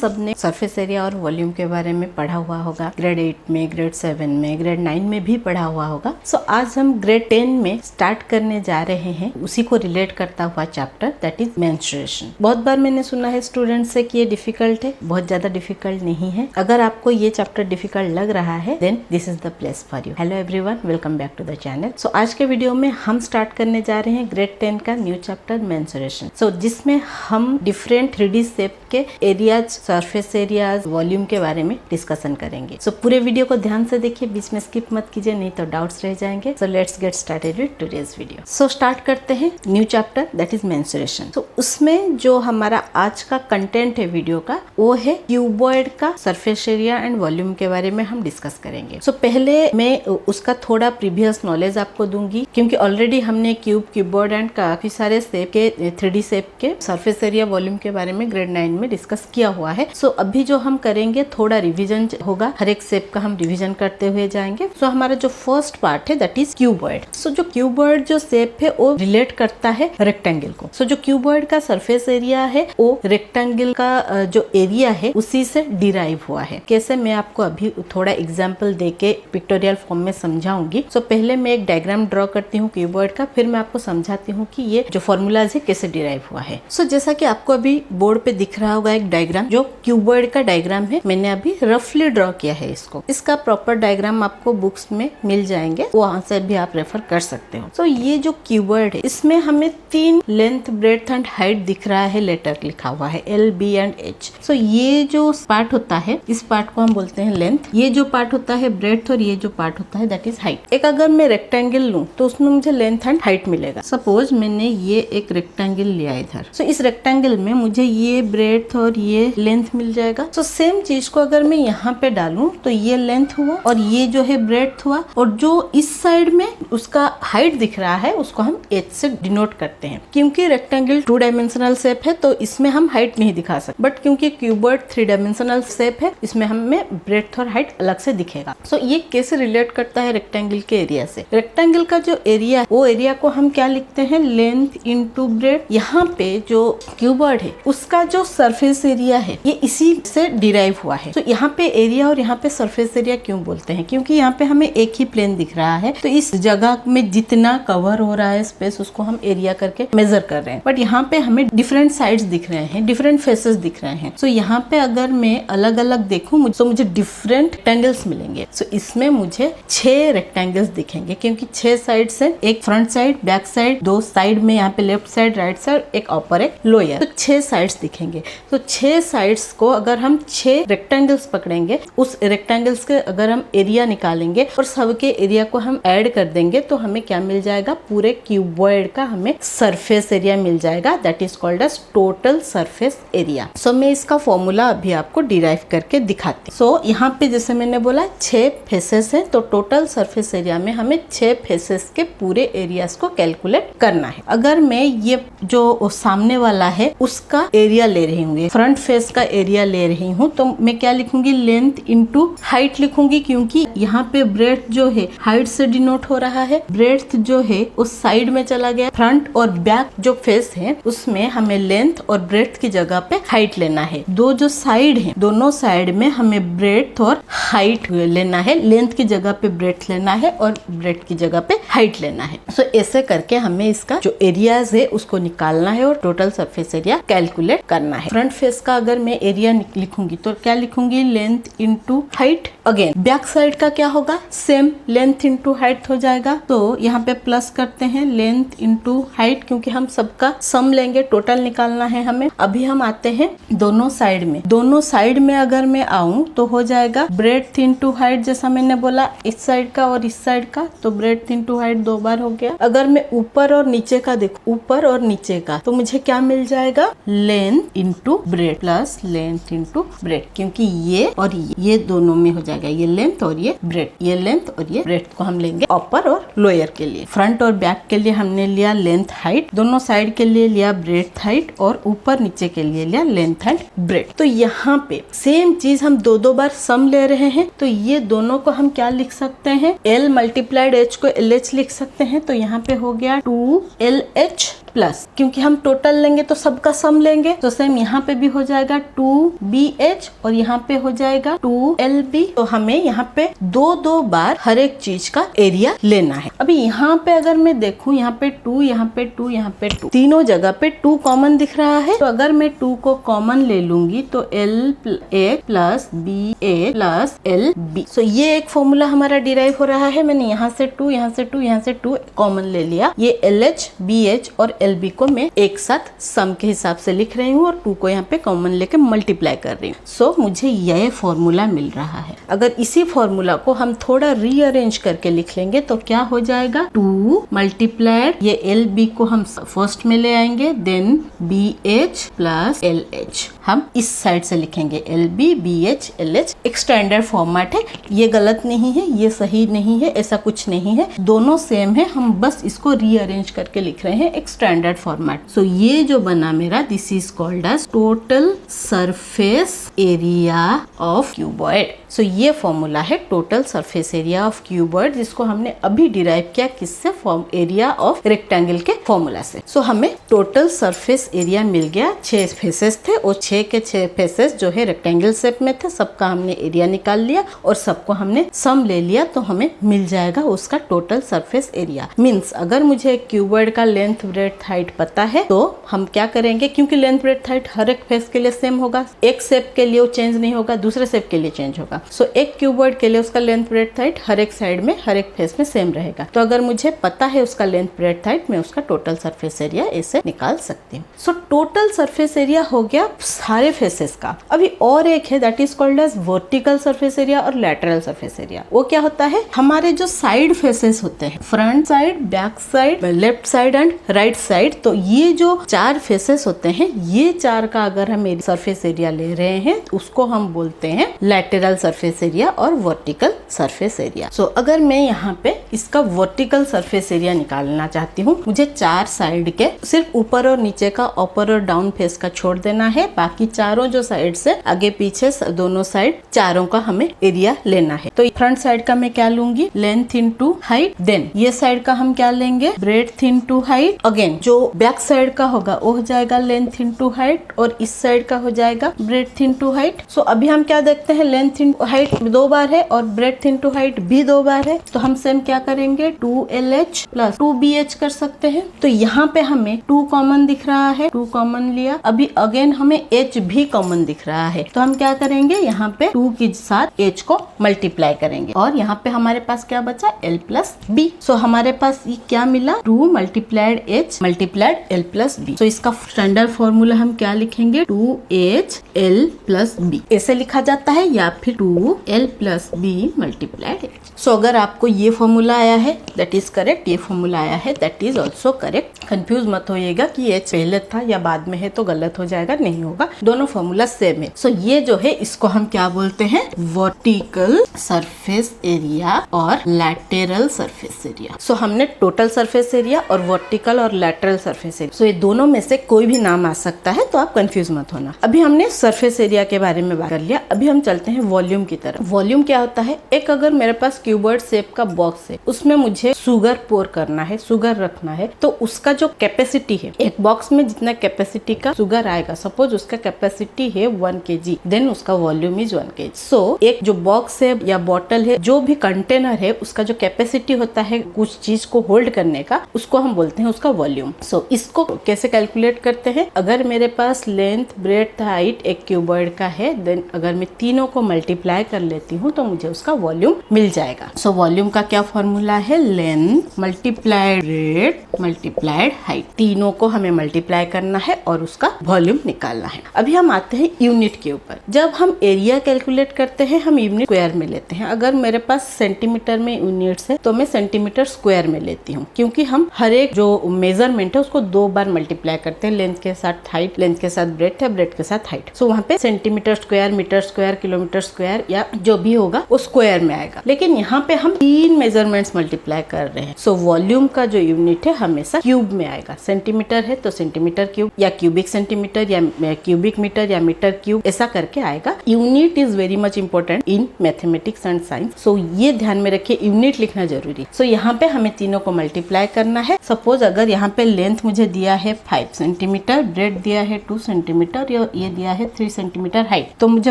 सब ने surface area और वॉल्यूम के बारे में पढ़ा हुआ होगा, ग्रेड 8 में, ग्रेड 7 में, ग्रेड 9 में भी पढ़ा हुआ होगा। सो आज हम ग्रेड 10 में स्टार्ट करने जा रहे हैं उसी को रिलेट करता हुआ चैप्टर, दैट इज मेंस्ट्रुएशन। बहुत बार मैंने सुना है स्टूडेंट से कि ये डिफिकल्ट है, बहुत ज्यादा डिफिकल्ट नहीं है। अगर आपको ये चैप्टर डिफिकल्ट लग रहा है then this is the place for you. Hello everyone, welcome back to the channel. So आज के वीडियो में हम स्टार्ट करने जा रहे हैं ग्रेड 10 का न्यू चैप्टर मेंस्ट्रुएशन। सो जिसमें हम डिफरेंट 3D शेप के एरियाज, सरफेस एरियाज, वॉल्यूम के बारे में डिस्कशन करेंगे। सो पूरे वीडियो को ध्यान से देखिए, बीच में स्किप मत कीजिए, नहीं तो डाउट्स रह जाएंगे। So let's get started with today's video. So start करते हैं new chapter, that is menstruation. तो उसमें जो हमारा आज का कंटेंट है वीडियो का, वो है क्यूबॉइड का सरफेस एरिया एंड वॉल्यूम के बारे में हम डिस्कस करेंगे। सो पहले मैं उसका थोड़ा प्रीवियस नॉलेज आपको दूंगी, क्योंकि ऑलरेडी हमने क्यूबॉइड एंड काफी सारे शेप के 3D शेप के सरफेस एरिया, वॉल्यूम के बारे में ग्रेड 9 में डिस्कस किया हुआ है। सो अभी जो हम करेंगे थोड़ा रिवीजन होगा, हर एक शेप का हम रिवीजन करते हुए जाएंगे। सो हमारा जो फर्स्ट पार्ट है दैट इज क्यूबॉइड। सो जो क्यूबॉइड जो शेप है वो रिलेट करता है रेक्टेंगल को। सो जो क्यूबॉइड का सरफेस एरिया है वो रेक्टेंगल का जो एरिया है उसी से डिराइव हुआ है। कैसे, मैं आपको अभी थोड़ा एग्जाम्पल देके पिक्टोरियल फॉर्म में समझाऊंगी। सो पहले मैं एक डायग्राम ड्रॉ करती हूँ क्यूबॉइड का, फिर मैं आपको समझाती हूँ कि ये जो फॉर्मूलाज है कैसे डिराइव हुआ है। सो जैसा कि आपको अभी बोर्ड पे दिख रहा होगा एक डायग्राम, जो क्यूबॉइड का डायग्राम है, मैंने अभी रफली ड्रॉ किया है इसको। इसका प्रॉपर डायग्राम आपको बुक्स में मिल जाएंगे, वहां से भी आप रेफर कर सकते हो। सो ये जो क्यूबॉइड है इसमें हमें 3 लेंथ, ब्रेड्थ एंड हाइट दिख रहा है, लेटर लिखा हुआ है L, B एंड H। सो ये जो पार्ट होता है, इस पार्ट को हम बोलते हैं लेंथ, ये जो पार्ट होता है ब्रेड्थ, और ये जो पार्ट होता है दैट इज हाइट। एक अगर मैं रेक्टेंगल लूं तो उसमें मुझे लेंथ एंड हाइट मिलेगा। सपोज मैंने ये एक रेक्टेंगल लिया इधर। सो इस रेक्टेंगल में मुझे ये ब्रेड्थ और ये लेंथ मिल जाएगा। सो सेम चीज को अगर मैं यहाँ पे डालूं तो ये लेंथ हुआ और ये जो है ब्रेड्थ हुआ, और जो इस साइड में उसका हाइट दिख रहा है उसको हम H से डिनोट करते हैं। क्योंकि रेक्टेंगल 2 डायमेंशनल शेप है तो इसमें हम हाइट नहीं दिखा सकते, बट क्योंकि क्यूबॉइड 3 डायमेंशनल शेप है इसमें हमें ब्रेड्थ और हाइट अलग से दिखेगा। सो ये कैसे रिलेट करता है रेक्टेंगल के एरिया से। रेक्टेंगल का जो एरिया, वो एरिया को हम क्या लिखते हैं, लेंथ इंटू ब्रेड्थ। यहाँ पे जो क्यूबॉइड है उसका जो सरफेस एरिया है ये इसी से डिराइव हुआ है। तो यहाँ पे एरिया और यहाँ पे सरफेस एरिया क्यों बोलते हैं, क्योंकि यहाँ पे हमें एक ही प्लेन दिख रहा है, तो इस जगह में जितना कवर हो रहा है स्पेस उसको हम एरिया करके मेजर कर रहे हैं। बट यहाँ पे हमें डिफरेंट साइड्स दिख रहे हैं, डिफरेंट फेसेस दिख रहे हैं। सो यहाँ पे अगर मैं अलग अलग देखूं तो मुझे डिफरेंट रेक्टेंगल्स मिलेंगे। सो इसमें मुझे 6 रेक्टेंगल्स दिखेंगे, क्योंकि 6 साइड से, एक front side, back side, 2 side में, यहाँ पे लेफ्ट साइड, राइट साइड, एक अपर, एक लोअर, तो 6 साइड्स दिखेंगे। तो 6 साइड्स को अगर हम 6 रेक्टेंगल्स पकड़ेंगे, उस रेक्टेंगल्स के अगर हम एरिया निकालेंगे और सबके एरिया को हम ऐड कर देंगे तो हमें क्या मिल जाएगा, पूरे क्यूबॉइड का हमें सरफेस एरिया मिल जाएगा, that is called as total surface area. So मैं इसका फॉर्मूला अभी आपको डिराइव करके दिखाती हूँ। सो यहाँ पे जैसे मैंने बोला 6 फेसेस है, तो टोटल सरफेस एरिया में हमें 6 फेसेस के पूरे एरियाज को कैलकुलेट करना है। अगर मैं ये जो सामने वाला है उसका एरिया ले रही हूँ, फ्रंट फेस का एरिया ले रही हूँ, तो मैं क्या लिखूंगी, लेंथ इंटू हाइट लिखूंगी, क्योंकि यहाँ पे ब्रेड्थ जो है हाइट से डिनोट हो रहा है, ब्रेड्थ जो है उस साइड में चला गया। फ्रंट और बैक जो फेस है उसमें हमें लेंथ और ब्रेड्थ की जगह पे हाइट लेना है। दो जो साइड है, दोनों साइड में हमें ब्रेड्थ और हाइट लेना है, लेंथ की जगह पे ब्रेड्थ लेना है और ब्रेड्थ की जगह पे हाइट लेना है। सो ऐसे करके हमें इसका जो एरियाज है उसको निकालना है और टोटल सरफेस एरिया कैलकुलेट करना है। फ्रंट फेस का अगर मैं एरिया लिखूंगी तो क्या लिखूंगी, length into height. Again back side का क्या होगा, सेम लेंथ इंटू हाइट हो जाएगा। तो यहाँ पे प्लस करते हैं लेंथ इंटू हाइट, क्योंकि हम सबका सम लेंगे, टोटल निकालना है हमें। अभी हम आते हैं दोनों साइड में। दोनों साइड में अगर मैं आऊं तो हो जाएगा ब्रेड्थ इंटू हाइट, जैसा मैंने बोला इस साइड का और इस साइड का, तो ब्रेड्थ इंटू हाइट 2 बार हो गया। अगर मैं ऊपर और नीचे का देखूं, ऊपर और नीचे का, तो मुझे क्या मिल जाएगा, length into breadth plus length into breadth, क्योंकि ये और ये दोनों में हो जाएगा, ये लेंथ और ये ब्रेड्थ, ये लेंथ और ये ब्रेड्थ को हम लेंगे अपर और लोअर के लिए। फ्रंट और बैक के लिए हमने लिया लेंथ हाइट, दोनों साइड के लिए लिया ब्रेड्थ हाइट, और ऊपर नीचे के लिए लिया लेंथ एंड ब्रेड्थ। तो यहाँ पे सेम चीज हम 2 बार सम ले रहे हैं, तो ये दोनों को हम क्या लिख सकते हैं, L मल्टीप्लाइड H को LH लिख सकते हैं। तो यहाँ पे हो गया 2LH प्लस, क्योंकि हम टोटल लेंगे तो सबका सम लेंगे, तो सेम यहाँ पे भी हो जाएगा 2BH और यहाँ पे हो जाएगा 2LB। तो हमें यहाँ पे दो बार हर एक चीज का एरिया लेना है। अभी यहाँ पे अगर मैं देखूं, यहाँ पे 2, यहाँ पे 2, यहाँ पे 2, तीनों जगह पे 2 कॉमन दिख रहा है। तो अगर मैं 2 को कॉमन ले लूंगी तो LA plus BA plus LB। सो ये एक फॉर्मूला हमारा डिराइव हो रहा है। मैंने यहाँ से 2, यहाँ से 2, यहाँ से 2 कॉमन ले लिया। ये LH, BH और LB को मैं एक साथ सम के हिसाब से लिख रही हूँ और 2 को यहाँ पे कॉमन लेके मल्टीप्लाई कर रही हूँ। सो मुझे यह फॉर्मूला मिल रहा है। अगर इसी फॉर्मूला को हम थोड़ा रीअरेंज करके लिख लेंगे तो क्या हो जाएगा, 2 मल्टीप्लाइड ये LB को हम फर्स्ट में ले आएंगे, देन BH प्लस LH हम इस साइड से लिखेंगे, LB BH LH। एक स्टैंडर्ड फॉर्मेट है, ये गलत नहीं है, ये सही नहीं है, ऐसा कुछ नहीं है, दोनों सेम है। हम बस इसको रीअरेंज करके लिख रहे हैं एक स्टैंडर्ड फॉर्मेट। सो ये जो बना मेरा, this is called as total surface area of cuboid. So ये फॉर्मूला है total surface area of cuboid, जिसको हमने अभी डिराइव किया किससे, एरिया ऑफ रेक्टेंगल के फॉर्मूला से। सो हमें टोटल सरफेस एरिया मिल गया। 6 फेसेस थे और 6 के 6 फेसेस जो है रेक्टेंगल शेप में थे, सबका हमने एरिया निकाल लिया और सबको हमने सम ले लिया। तो हमें मिल जाएगा उसका टोटल सरफेस एरिया। मीन्स अगर मुझे क्यूबॉइड का लेंथ ब्रेड्थ हाइट पता है तो हम क्या करेंगे, क्योंकि लेंथ ब्रेड्थ हाइट हर एक फेस के लिए सेम होगा, एक शेप के लिए वो चेंज नहीं होगा, दूसरे शेप के लिए चेंज होगा। सो एक क्यूबॉइड के लिए उसका लेंथ ब्रेड्थ हाइट हर एक साइड में हर एक फेस में सेम रहेगा। तो अगर मुझे पता है उसका लेंथ ब्रेड्थ हाइट, मैं उसका टोटल सरफेस एरिया ऐसे निकाल सकती हूँ। सो टोटल सरफेस एरिया हो गया सारे फेसेस का। अभी और एक है, that is called as vertical surface area और लैटरल सरफेस एरिया। वो क्या होता है, हमारे जो साइड फेसेस होते हैं, front side, back side, left side and right side, तो ये जो 4 फेसेस होते हैं, ये 4 का अगर हम सरफेस एरिया ले रहे हैं उसको हम बोलते हैं लैटरल सरफेस एरिया और वर्टिकल सरफेस एरिया। सो अगर मैं यहाँ पे इसका वर्टिकल सरफेस एरिया निकालना चाहती हूँ, मुझे 4 साइड के सिर्फ ऊपर और नीचे का, अपर और डाउन फेस का छोड़ देना है, बाकी चारों जो साइड से आगे पीछे दोनों साइड चारों का हमें एरिया लेना है। तो फ्रंट साइड का मैं क्या लूंगी, लेंथ इनटू हाइट, देन ये साइड का हम क्या लेंगे, ब्रेड्थ इनटू हाइट, अगेन जो बैक साइड का होगा वो हो जाएगा लेंथ इनटू हाइट और इस साइड का हो जाएगा ब्रेड्थ इनटू हाइट। सो अभी हम क्या देखते हैं, लेंथ इनटू हाइट 2 बार है और ब्रेड्थ इनटू हाइट भी 2 बार है। तो हम सेम क्या करेंगे, 2LH प्लस 2BH कर सकते हैं। तो यहाँ पे हमें 2 कॉमन दिख रहा है, 2 कॉमन लिया। अभी अगेन हमें H भी कॉमन दिख रहा है, तो हम क्या करेंगे, यहाँ पे 2 के साथ H को मल्टीप्लाई करेंगे और यहाँ पे हमारे पास क्या बचा, L प्लस B। सो हमारे पास ये क्या मिला, 2 multiplied H multiplied L plus B। तो इसका स्टैंडर्ड फॉर्मूला हम क्या लिखेंगे, 2H L प्लस B ऐसे लिखा जाता है, या फिर 2L plus B multiplied H। सो अगर आपको ये फॉर्मूला आया है दैट इज करेक्ट, ये फॉर्मूला आया है that is also correct. Confuse मत होइएगा कि H पहले था या बाद में है तो गलत हो जाएगा, नहीं होगा, दोनों फॉर्मूला सेम है। सो ये जो है इसको हम क्या बोलते हैं, वर्टिकल सरफेस एरिया और लैटरल सरफेस एरिया। सो हमने टोटल सरफेस एरिया और वर्टिकल और लैटरल सरफेस एरिया, सो ये दोनों में से कोई भी नाम आ सकता है, तो आप कंफ्यूज मत होना। अभी हमने सरफेस एरिया के बारे में बात कर लिया, अभी हम चलते हैं वॉल्यूम की तरफ। वॉल्यूम क्या होता है, एक अगर मेरे पास क्यूबॉइड शेप का बॉक्स है, उसमें मुझे शुगर पोर करना है, शुगर रखना है, तो उसका जो कैपेसिटी है, एक बॉक्स में जितना कैपेसिटी का शुगर आएगा, सपोज उसका कैपेसिटी है 1 kg, देन उसका वॉल्यूम इज 1 kg। सो एक जो बॉक्स है या बॉटल है, जो भी कंटेनर है, उसका जो कैपेसिटी होता है कुछ चीज को होल्ड करने का, उसको हम बोलते हैं उसका वॉल्यूम। सो इसको कैसे कैलकुलेट करते हैं, अगर मेरे पास लेंथ ब्रेड्थ हाइट एक क्यूबॉइड का है, देन अगर मैं तीनों को मल्टीप्लाई कर लेती हूँ तो मुझे उसका वॉल्यूम मिल जाएगा। सो वॉल्यूम का क्या फॉर्मूला है, length multiplied breadth multiplied height, तीनों को हमें मल्टीप्लाई करना है और उसका वॉल्यूम निकालना है। अभी हम आते हैं यूनिट के ऊपर। जब हम एरिया कैलकुलेट करते हैं हम यूनिट स्क्वायर में लेते हैं। अगर मेरे पास सेंटीमीटर में यूनिट्स है तो मैं सेंटीमीटर स्क्वायर में लेती हूँ, क्योंकि हम हर एक जो मेजरमेंट है उसको 2 बार मल्टीप्लाई करते हैं, लेंथ के साथ हाइट, लेंथ के साथ ब्रेड्थ है, ब्रेड्थ के साथ हाइट। सो वहाँ पे centimetre square, metre square, kilometre square या जो भी होगा वो स्क्वायर में आएगा। लेकिन यहाँ पे हम 3 मेजरमेंट्स मल्टीप्लाई कर रहे हैं। सो वॉल्यूम का जो यूनिट है हमेशा क्यूब में आएगा। सेंटीमीटर है तो सेंटीमीटर क्यूब या क्यूबिक सेंटीमीटर या क्यूबिक मीटर या मीटर क्यूब ऐसा करके आएगा। Unit is very much important in mathematics and science. So ये ध्यान में रखिए, यूनिट लिखना जरूरी। सो यहाँ पे हमें तीनों को मल्टीप्लाई करना है। सपोज अगर यहाँ पे लेंथ मुझे दिया है 5 सेंटीमीटर, ब्रेड दिया है 2 सेंटीमीटर, ये दिया है 3 सेंटीमीटर हाइट, तो मुझे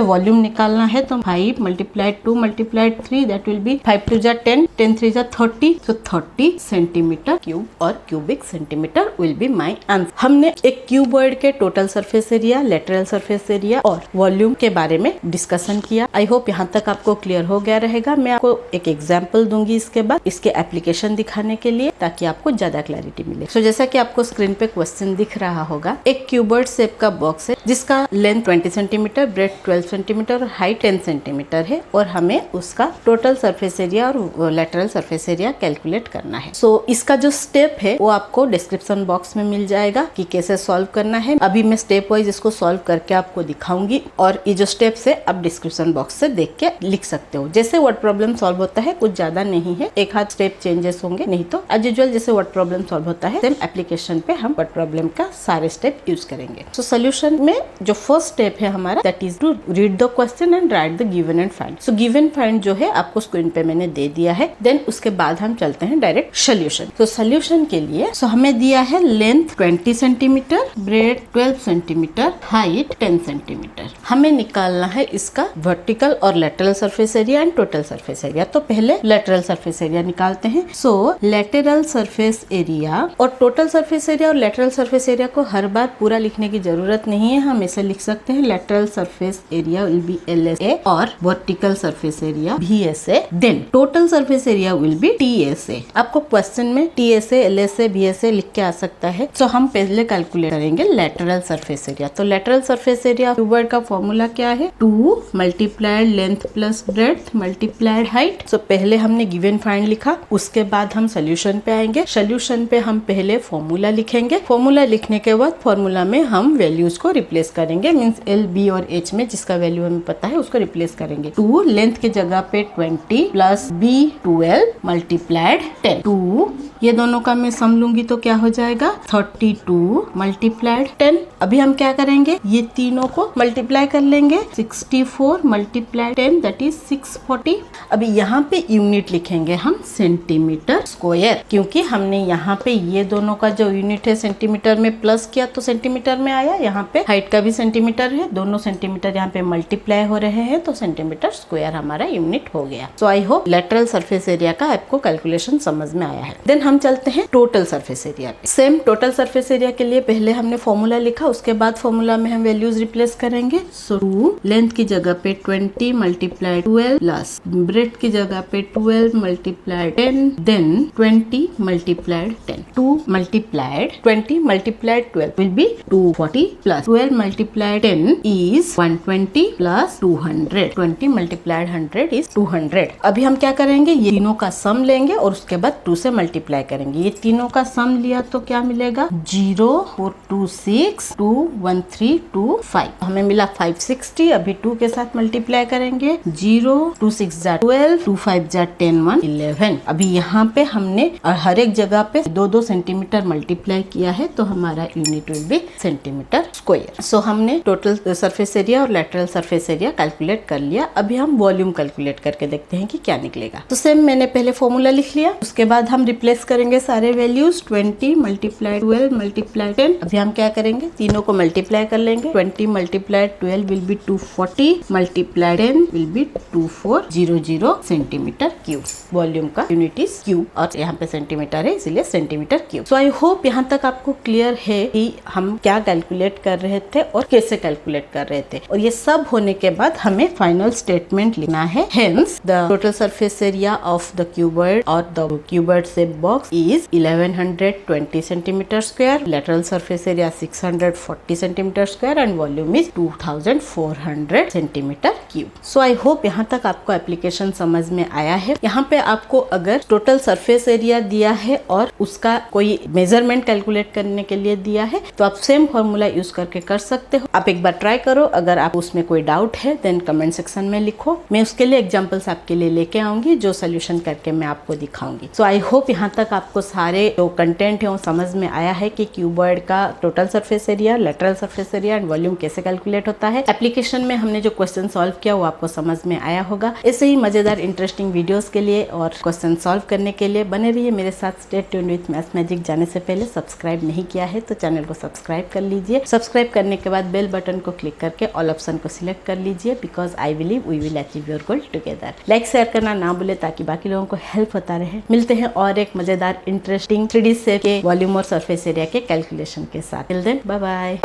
वॉल्यूम निकालना है। तो 5 multiplied 2 multiplied 3 that will be 5 2 जा 10, 10 3 जा 30। सो 30 सेंटीमीटर क्यूब और cubic centimetre will be my answer. हमने एक क्यूबॉइड के total surface area, lateral surface area और वॉल्यूम के बारे में डिस्कशन किया। आई होप यहाँ तक आपको क्लियर हो गया रहेगा। मैं आपको एक एग्जाम्पल दूंगी इसके बाद, इसके एप्लीकेशन दिखाने के लिए, ताकि आपको ज्यादा क्लैरिटी मिले। सो जैसा कि आपको स्क्रीन पे क्वेश्चन दिख रहा होगा, एक क्यूबॉइड शेप का बॉक्स है जिसका लेंथ 20 सेंटीमीटर, ब्रेड 12 सेंटीमीटर और हाइट 10 सेंटीमीटर है, और हमें उसका टोटल सरफेस एरिया और लेटरल सरफेस एरिया कैलकुलेट करना है। सो इसका जो स्टेप है वो आपको डिस्क्रिप्शन बॉक्स में मिल जाएगा कि कैसे सॉल्व करना है। अभी मैं स्टेप वाइज इसको सॉल्व करके आपको दिखाऊंगी, और ये जो स्टेप्स है आप डिस्क्रिप्शन बॉक्स से देख के लिख सकते हो। जैसे वर्ड प्रॉब्लम सॉल्व होता है, कुछ ज्यादा नहीं है, एक हाथ स्टेप चेंजेस होंगे, नहीं तो एज यूजुअल जैसे वर्ड प्रॉब्लम सॉल्व होता है सेम एप्लीकेशन पे हम वर्ड प्रॉब्लम का सारे स्टेप यूज करेंगे। सो सोल्यूशन में जो फर्स्ट स्टेप है हमारा, that is to read the question and write the given and find. So given find जो है आपको स्क्रीन पे मैंने दे दिया है। देन उसके बाद हम चलते हैं डायरेक्ट सोल्यूशन। तो सोल्यूशन के लिए हमें दिया है length 20 centimetre, bread 12 centimetre, height 10 centimetre. हमें निकालना है इसका वर्टिकल और lateral surface area and total surface area. तो पहले लेटरल सरफेस एरिया निकालते हैं। सो लेटरल सरफेस एरिया और टोटल सरफेस एरिया और लेटरल सरफेस एरिया को हर बार पूरा लिखने की जरूरत नहीं है, हम इसे लिख सकते हैं lateral surface area will be LSA और vertical surface area VSA। Then total surface area will be TSA। आपको क्वेश्चन में TSA, LSA, VSA लिख के आ सकता है। सो हम पहले कैलकुलेट करेंगे लेटरल सरफेस एरिया। तो लेटरल सरफेस एरिया क्यूबॉइड का फॉर्मूला क्या है? 2 multiplied length plus breadth multiplied height. So पहले हमने गिवन फाइंड लिखा, उसके बाद हम सोल्यूशन पे आएंगे। सोल्यूशन पे हम पहले फॉर्मूला लिखेंगे। फॉर्मूला लिखने के बाद फॉर्मूला में हम वैल्यूज को रिप्लेस करेंगे, मींस L, B और H में जिसका वैल्यू हमें पता है उसको रिप्लेस करेंगे। 2 लेंथ के जगह पे 20 प्लस B 12 मल्टीप्लाइड 10। 2 ये दोनों का मैं सम लूंगी तो क्या हो जाएगा? 32 मल्टीप्लाइड 10। अभी हम क्या करेंगे? ये तीनों को मल्टीप्लाई कर लेंगे। 64 मल्टीप्लाइड 10 दैट इज 640। अभी यहाँ पे यूनिट लिखेंगे हम सेंटीमीटर स्क्वायर, क्योंकि हमने यहाँ पे ये दोनों का जो यूनिट है सेंटीमीटर में प्लस किया तो सेंटीमीटर में आया। यहाँ पे हाइट का भी सेंटीमीटर है, दोनों सेंटीमीटर यहाँ पे मल्टीप्लाई हो रहे हैं तो सेंटीमीटर स्क्वायर हमारा यूनिट हो गया। So I hope lateral surface area का आपको कैलकुलेशन समझ में आया है। देन हम चलते हैं टोटल सरफेस एरिया पे। सेम टोटल सरफेस एरिया के लिए पहले हमने फॉर्मूला लिखा, उसके बाद फॉर्मूला में हम वैल्यूज रिप्लेस करेंगे। सो 2 लेंथ की जगह पे 20 मल्टीप्लाइड 12 प्लस ब्रेड की जगह पे 12 multiplied 10 then 20 multiplied 10। 2 multiplied 20 multiplied 12 will be 240 plus 12 multiplied 10 is 120 plus 200। 20 multiplied 100 is 200। अभी हम क्या करेंगे? ये तीनों का सम लेंगे और उसके बाद 2 से मल्टीप्लाई करेंगे। ये तीनों का सम लिया तो क्या मिलेगा? 0 4 2 6 2 1 3 2 5। हमें मिला 560। अभी 2 के साथ मल्टीप्लाई करेंगे। 0 2 6 जा 12 2 5 जा 10 1 11। अभी यहाँ पे हमने हर एक जगह पे 2-2 सेंटीमीटर मल्टीप्लाई किया है तो हमारा unit will be centimetre square. So हमने टोटल सरफेस एरिया और लेटरल सरफेस एरिया कैलकुलेट कर लिया। अभी हम वॉल्यूम कैलकुलेट करके देखते हैं कि क्या निकलेगा। तो सेम मैंने पहले फॉर्मूला लिख लिया, उसके बाद हम रिप्लेस करेंगे सारे वैल्यूज। 20 multiplied 12 multiplied 10। अभी हम क्या करेंगे? तीनों को मल्टीप्लाई कर लेंगे। 20 multiplied 12 will be 240 multiplied 10 will be 2400 centimetre cube. Volume का यूनिट इज क्यूब और यहाँ पे सेंटीमीटर है इसलिए centimetre cube. So I hope यहाँ तक आपको क्लियर है कि हम क्या कैलकुलेट कर रहे थे और कैसे कैलकुलेट कर रहे थे। और ये सब होने के बाद हमें फाइनल स्टेटमेंट लिखना है। Hence the total surface area of the cuboid और the cuboid shape box is 1120 centimetre square, lateral surface area 640 centimeter square and volume is 2400 centimeter cube. So I hope यहाँ तक आपको एप्लीकेशन समझ में आया है। यहाँ पे आपको अगर टोटल सरफेस एरिया दिया है और उसका कोई मेजरमेंट कैलकुलेट करने के लिए दिया है तो आप सेम फॉर्मूला यूज करके कर सकते हो। आप एक बार ट्राई करो, अगर आप उसमें कोई डाउट है देन कमेंट सेक्शन में लिखो, मैं उसके लिए एग्जांपल्स आपके लिए लेके आऊंगी जो सोल्यूशन करके मैं आपको दिखाऊंगी। सो आई होप यहाँ तक आपको सारे जो कंटेंट है वो समझ में आया है कि क्यूबॉइड का total surface area, lateral surface area and volume कैसे कैलकुलेट होता है। एप्लीकेशन में हमने जो क्वेश्चन सॉल्व किया वो आपको समझ में आया होगा। ऐसे ही मजेदार इंटरेस्टिंग वीडियोस के लिए और क्वेश्चन सॉल्व करने के लिए बने रहिए मेरे साथ। Stay tuned with maths magic. जाने से पहले सब्सक्राइब नहीं किया है तो चैनल को सब्सक्राइब कर लीजिए। सब्सक्राइब करने के बाद बेल बटन को क्लिक करके ऑल ऑप्शन को सिलेक्ट कर लीजिए, because I believe we will achieve your goal together. Like share करना ना भूले ताकि बाकी लोगों को हेल्प होता रहे। मिलते हैं और एक मजेदार इंटरेस्टिंग 3D शेप के वॉल्यूम और सरफेस एरिया के कैलकुलेशन के साथ। Till then bye bye.